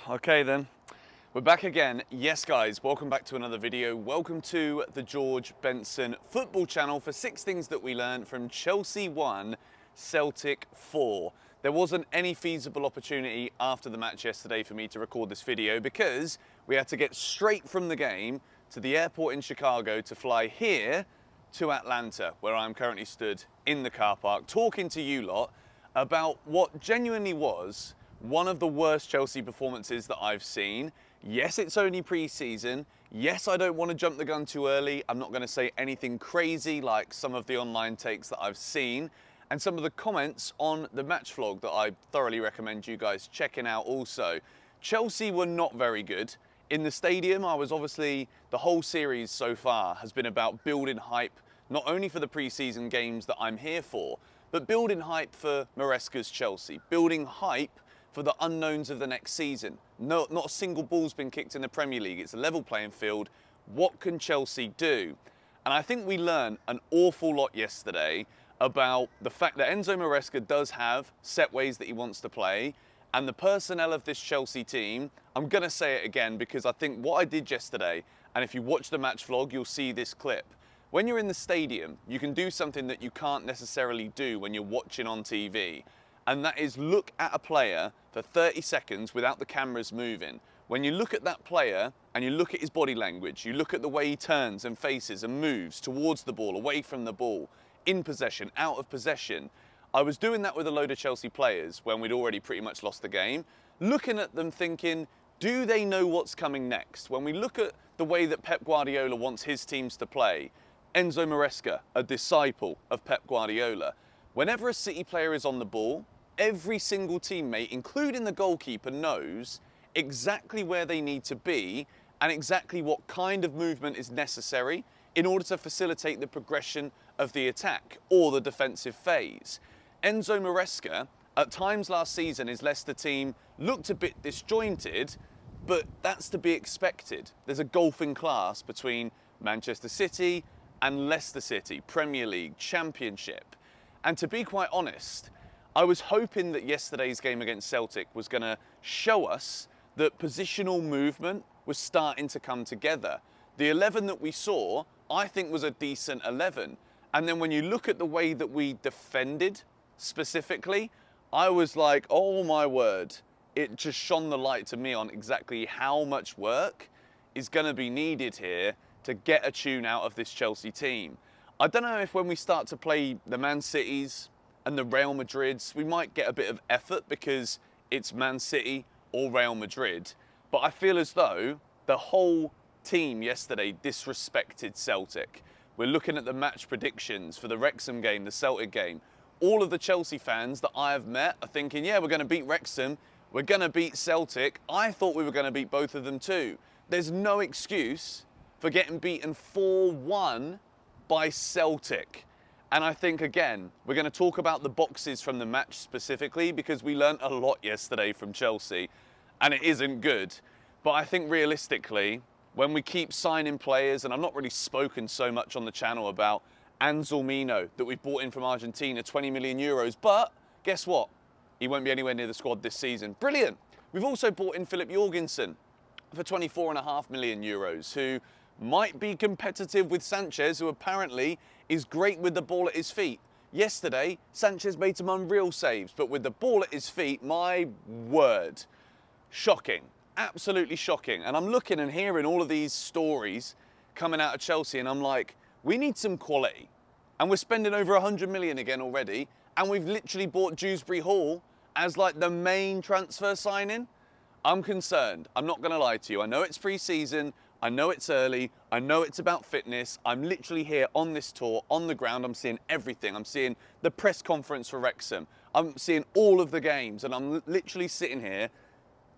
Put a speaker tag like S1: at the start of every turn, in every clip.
S1: Okay then, we're back again. Yes guys, welcome back to another video. Welcome to the George Benson football channel for 6 things that we learned from Chelsea 1, Celtic 4. There wasn't any feasible opportunity after the match yesterday for me to record this video because we had to get straight from the game to the airport in Chicago to fly here to Atlanta, where I'm currently stood in the car park talking to you lot about what genuinely was one of the worst Chelsea performances that I've seen. Yes, it's only pre-season. Yes, I don't want to jump the gun too early. I'm not going to say anything crazy like some of the online takes that I've seen and some of the comments on the match vlog that I thoroughly recommend you guys checking out also. Chelsea were not very good. In the stadium, the whole series so far has been about building hype, not only for the pre-season games that I'm here for, but building hype for Maresca's Chelsea, building hype for the unknowns of the next season. Not a single ball's been kicked in the Premier League. It's a level playing field. What can Chelsea do? And I think we learned an awful lot yesterday about the fact that Enzo Maresca does have set ways that he wants to play, and the personnel of this Chelsea team. I'm going to say it again because I think what I did yesterday, and if you watch the match vlog, you'll see this clip. When you're in the stadium, you can do something that you can't necessarily do when you're watching on TV. And that is look at a player for 30 seconds without the cameras moving. When you look at that player and you look at his body language, you look at the way he turns and faces and moves towards the ball, away from the ball, in possession, out of possession. I was doing that with a load of Chelsea players when we'd already pretty much lost the game, looking at them thinking, do they know what's coming next? When we look at the way that Pep Guardiola wants his teams to play, Enzo Maresca, a disciple of Pep Guardiola, whenever a City player is on the ball, every single teammate, including the goalkeeper, knows exactly where they need to be and exactly what kind of movement is necessary in order to facilitate the progression of the attack or the defensive phase. Enzo Maresca, at times last season, his Leicester team looked a bit disjointed, but that's to be expected. There's a golfing class between Manchester City and Leicester City, Premier League, Championship. And to be quite honest, I was hoping that yesterday's game against Celtic was going to show us that positional movement was starting to come together. The 11 that we saw, I think, was a decent 11. And then when you look at the way that we defended specifically, I was like, oh my word, it just shone the light to me on exactly how much work is going to be needed here to get a tune out of this Chelsea team. I don't know if when we start to play the Man Cities and the Real Madrids, we might get a bit of effort because it's Man City or Real Madrid. But I feel as though the whole team yesterday disrespected Celtic. We're looking at the match predictions for the Wrexham game, the Celtic game. All of the Chelsea fans that I have met are thinking, yeah, we're going to beat Wrexham, we're going to beat Celtic. I thought we were going to beat both of them too. There's no excuse for getting beaten 4-1 by Celtic. And I think, again, we're going to talk about the boxes from the match specifically because we learnt a lot yesterday from Chelsea and it isn't good. But I think realistically, when we keep signing players, and I've not really spoken so much on the channel about Anselmino that we've bought in from Argentina, 20 million euros, but guess what? He won't be anywhere near the squad this season. Brilliant. We've also bought in Philip Jorgensen for 24.5 million euros, who might be competitive with Sanchez, who apparently is great with the ball at his feet. Yesterday, Sanchez made some unreal saves, but with the ball at his feet, my word, shocking, absolutely shocking. And I'm looking and hearing all of these stories coming out of Chelsea, and I'm like, we need some quality. And we're spending over 100 million again already, and we've literally bought Dewsbury Hall as like the main transfer signing. I'm concerned. I'm not going to lie to you. I know it's pre-season. I know it's early. I know it's about fitness. I'm literally here on this tour, on the ground. I'm seeing everything. I'm seeing the press conference for Wrexham. I'm seeing all of the games, and I'm literally sitting here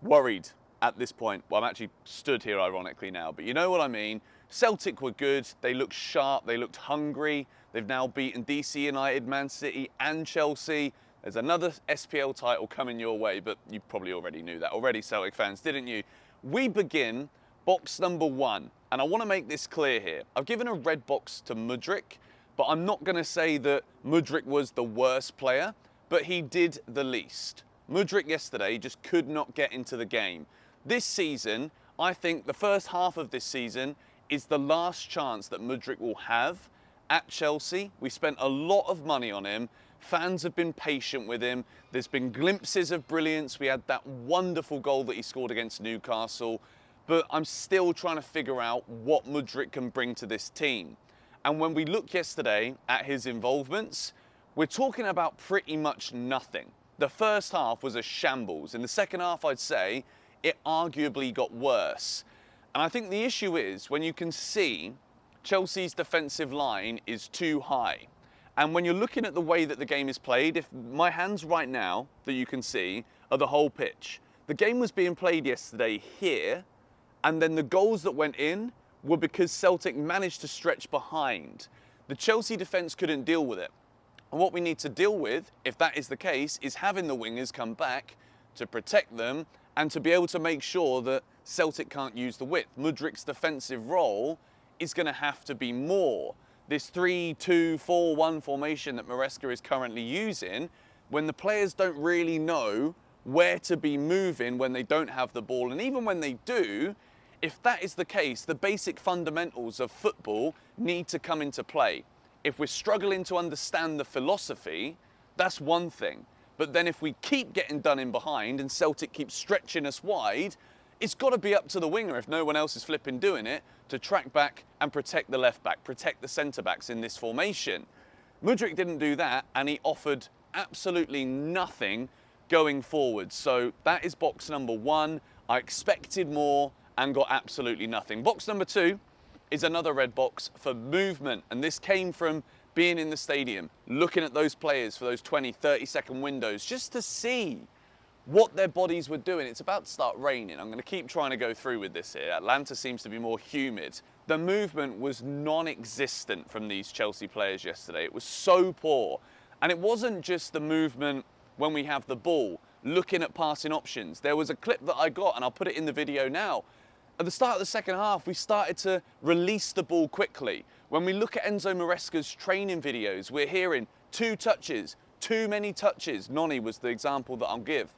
S1: worried at this point. Well, I'm actually stood here ironically now, but you know what I mean. Celtic were good. They looked sharp. They looked hungry. They've now beaten DC United, Man City, and Chelsea. There's another SPL title coming your way, but you probably already knew that already, Celtic fans, didn't you? We begin box number 1, and I want to make this clear here. I've given a red box to Mudryk, but I'm not going to say that Mudryk was the worst player, but he did the least. Mudryk yesterday just could not get into the game. This season, I think the first half of this season is the last chance that Mudryk will have at Chelsea. We spent a lot of money on him. Fans have been patient with him. There's been glimpses of brilliance. We had that wonderful goal that he scored against Newcastle. But I'm still trying to figure out what Mudryk can bring to this team. And when we look yesterday at his involvements, we're talking about pretty much nothing. The first half was a shambles. In the second half, I'd say, it arguably got worse. And I think the issue is when you can see Chelsea's defensive line is too high. And when you're looking at the way that the game is played, if my hands right now that you can see are the whole pitch. The game was being played yesterday here, and then the goals that went in were because Celtic managed to stretch behind. The Chelsea defence couldn't deal with it. And what we need to deal with, if that is the case, is having the wingers come back to protect them and to be able to make sure that Celtic can't use the width. Mudryk's defensive role is going to have to be more. This 3-2-4-1 formation that Maresca is currently using, when the players don't really know where to be moving when they don't have the ball, and even when they do, if that is the case, the basic fundamentals of football need to come into play. If we're struggling to understand the philosophy, that's one thing. But then if we keep getting done in behind and Celtic keeps stretching us wide, it's got to be up to the winger, if no one else is flipping doing it, to track back and protect the left back, protect the centre backs in this formation. Mudryk didn't do that, and he offered absolutely nothing going forward. So that is box number one. I expected more and got absolutely nothing. Box number two is another red box for movement, and this came from being in the stadium, looking at those players for those 20, 30-second windows, just to see what their bodies were doing. It's about to start raining. I'm going to keep trying to go through with this here. Atlanta seems to be more humid. The movement was non-existent from these Chelsea players yesterday. It was so poor. And it wasn't just the movement when we have the ball, looking at passing options. There was a clip that I got, and I'll put it in the video now. At the start of the second half, we started to release the ball quickly. When we look at Enzo Maresca's training videos, we're hearing 2 touches, too many touches. Noni was the example that I'll give,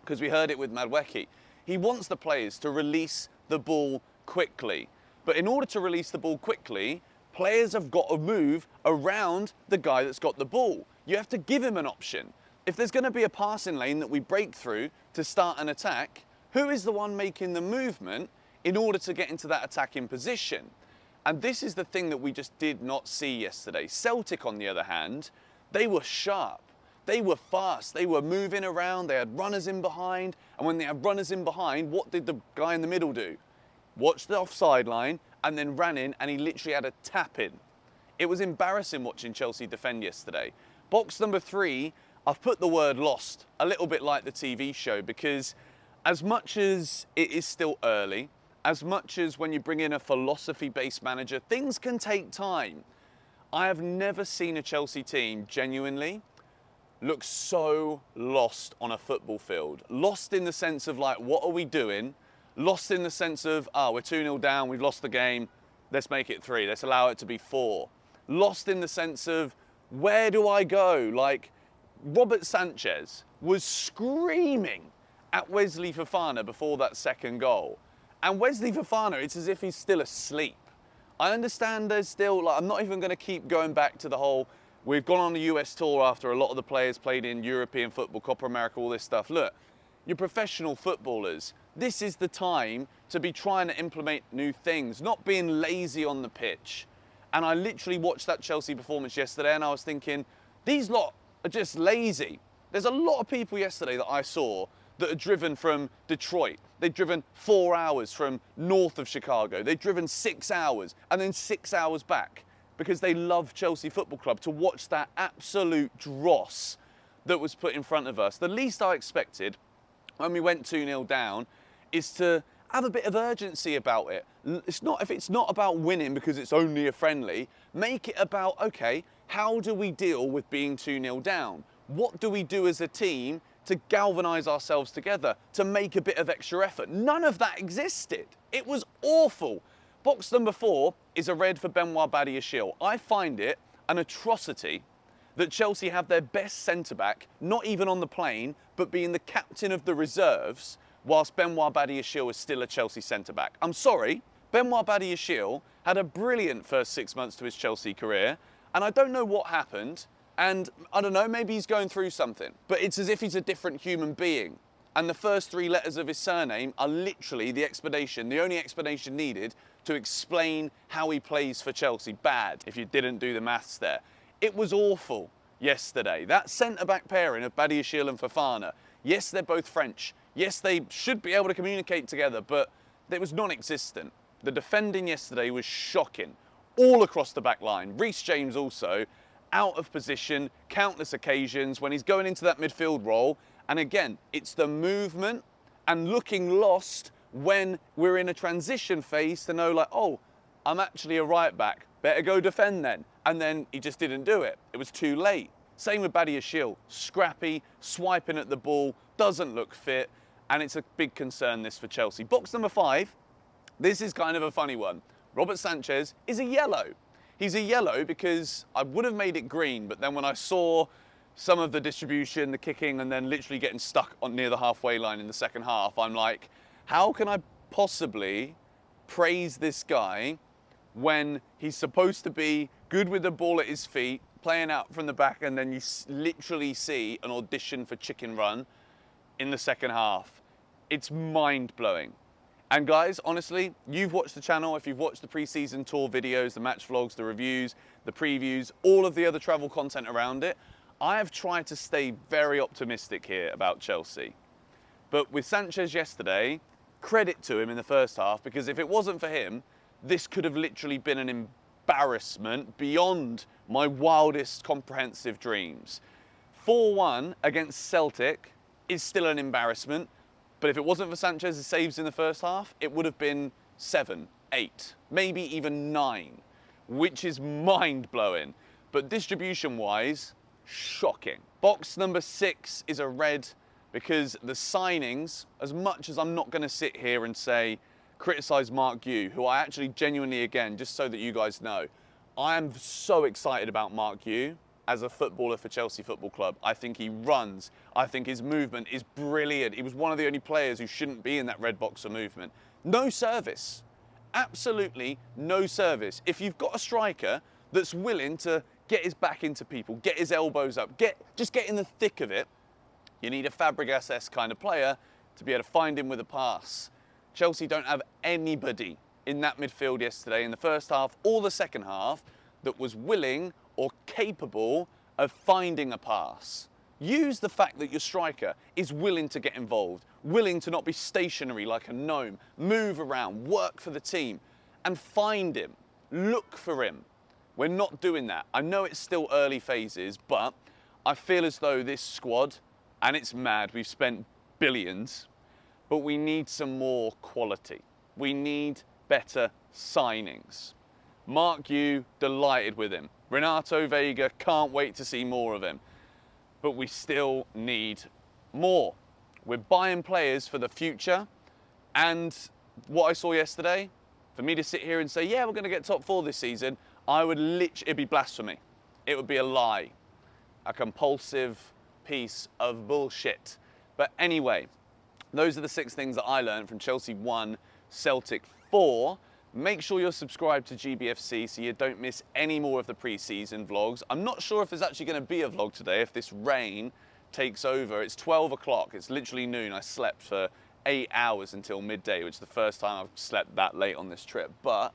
S1: because we heard it with Mudryk. He wants the players to release the ball quickly. But in order to release the ball quickly, players have got to move around the guy that's got the ball. You have to give him an option. If there's going to be a passing lane that we break through to start an attack, who is the one making the movement in order to get into that attacking position? And this is the thing that we just did not see yesterday. Celtic, on the other hand, they were sharp. They were fast, they were moving around, they had runners in behind, and when they had runners in behind, what did the guy in the middle do? Watched the offside line and then ran in, and he literally had a tap in. It was embarrassing watching Chelsea defend yesterday. Box number 3, I've put the word lost, a little bit like the TV show, because as much as it is still early, as much as when you bring in a philosophy-based manager, things can take time. I have never seen a Chelsea team genuinely look so lost on a football field. Lost in the sense of like, what are we doing? Lost in the sense of, we're 2-0 down, we've lost the game, let's make it 3, let's allow it to be 4. Lost in the sense of, where do I go? Like, Robert Sanchez was screaming at Wesley Fofana before that second goal. And Wesley Fofana, it's as if he's still asleep. I understand there's still, like, I'm not even going to keep going back to the whole, we've gone on the US tour after a lot of the players played in European football, Copa America, all this stuff. Look, you're professional footballers. This is the time to be trying to implement new things, not being lazy on the pitch. And I literally watched that Chelsea performance yesterday and I was thinking, these lot are just lazy. There's a lot of people yesterday that I saw that are driven from Detroit. They've driven 4 hours from north of Chicago. They've driven 6 hours and then 6 hours back because they love Chelsea Football Club to watch that absolute dross that was put in front of us. The least I expected when we went 2-0 down is to have a bit of urgency about it. If it's not about winning because it's only a friendly, make it about, okay, how do we deal with being 2-0 down? What do we do as a team to galvanise ourselves together, to make a bit of extra effort? None of that existed. It was awful. Box number 4 is a red for Benoit Badiashile. I find it an atrocity that Chelsea have their best centre-back, not even on the plane, but being the captain of the reserves, whilst Benoit Badiashile is still a Chelsea centre-back. I'm sorry, Benoit Badiashile had a brilliant first 6 months to his Chelsea career, and I don't know what happened, and I don't know, maybe he's going through something, but it's as if he's a different human being. And the first 3 letters of his surname are literally the explanation, the only explanation needed to explain how he plays for Chelsea. Bad, if you didn't do the maths there. It was awful yesterday. That centre-back pairing of Badiashile and Fofana, yes, they're both French. Yes, they should be able to communicate together, but it was non-existent. The defending yesterday was shocking, all across the back line. Reece James also, out of position, countless occasions when he's going into that midfield role. And again, it's the movement and looking lost when we're in a transition phase to know like, oh, I'm actually a right back, better go defend then. And then he just didn't do it. It was too late. Same with Badiashile, scrappy, swiping at the ball, doesn't look fit, and it's a big concern this for Chelsea. Box number 5, this is kind of a funny one. Robert Sanchez is a yellow. He's a yellow because I would have made it green, but then when I saw some of the distribution, the kicking, and then literally getting stuck on near the halfway line in the second half, I'm like, how can I possibly praise this guy when he's supposed to be good with the ball at his feet, playing out from the back, and then you literally see an audition for Chicken Run in the second half. It's mind-blowing. And guys, honestly, you've watched the channel, if you've watched the pre-season tour videos, the match vlogs, the reviews, the previews, all of the other travel content around it, I have tried to stay very optimistic here about Chelsea. But with Sanchez yesterday, credit to him in the first half, because if it wasn't for him, this could have literally been an embarrassment beyond my wildest comprehensive dreams. 4-1 against Celtic is still an embarrassment, but if it wasn't for Sanchez's saves in the first half, it would have been 7, 8, maybe even 9, which is mind-blowing. But distribution-wise, shocking. Box number 6 is a red because the signings, as much as I'm not going to sit here and say, criticise Mark Yu, who I actually genuinely, again, just so that you guys know, I am so excited about Mark Yu as a footballer for Chelsea Football Club. I think he runs. I think his movement is brilliant. He was one of the only players who shouldn't be in that red boxer movement. No service. Absolutely no service. If you've got a striker that's willing to get his back into people, get his elbows up, just get in the thick of it, you need a Fabregas-esque kind of player to be able to find him with a pass. Chelsea don't have anybody in that midfield yesterday in the first half or the second half that was willing or capable of finding a pass. Use the fact that your striker is willing to get involved, willing to not be stationary like a gnome, move around, work for the team, and find him, look for him. We're not doing that. I know it's still early phases, but I feel as though this squad, and it's mad, we've spent billions, but we need some more quality. We need better signings. Mark Yu, delighted with him. Renato Vega, can't wait to see more of him. But we still need more. We're buying players for the future, and what I saw yesterday, for me to sit here and say, yeah, we're going to get top 4 this season, it'd be blasphemy. It would be a lie. A compulsive piece of bullshit. But anyway, those are the 6 things that I learned from Chelsea 1, Celtic 4. Make sure you're subscribed to GBFC so you don't miss any more of the pre-season vlogs. I'm not sure if there's actually going to be a vlog today if this rain takes over. It's 12 o'clock, it's literally noon. I slept for 8 hours until midday, which is the first time I've slept that late on this trip. But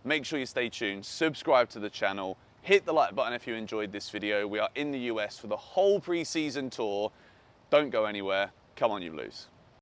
S1: make sure you stay tuned, subscribe to the channel, hit the like button if you enjoyed this video. We are in the US for the whole pre-season tour. Don't go anywhere. Come on, you Blues.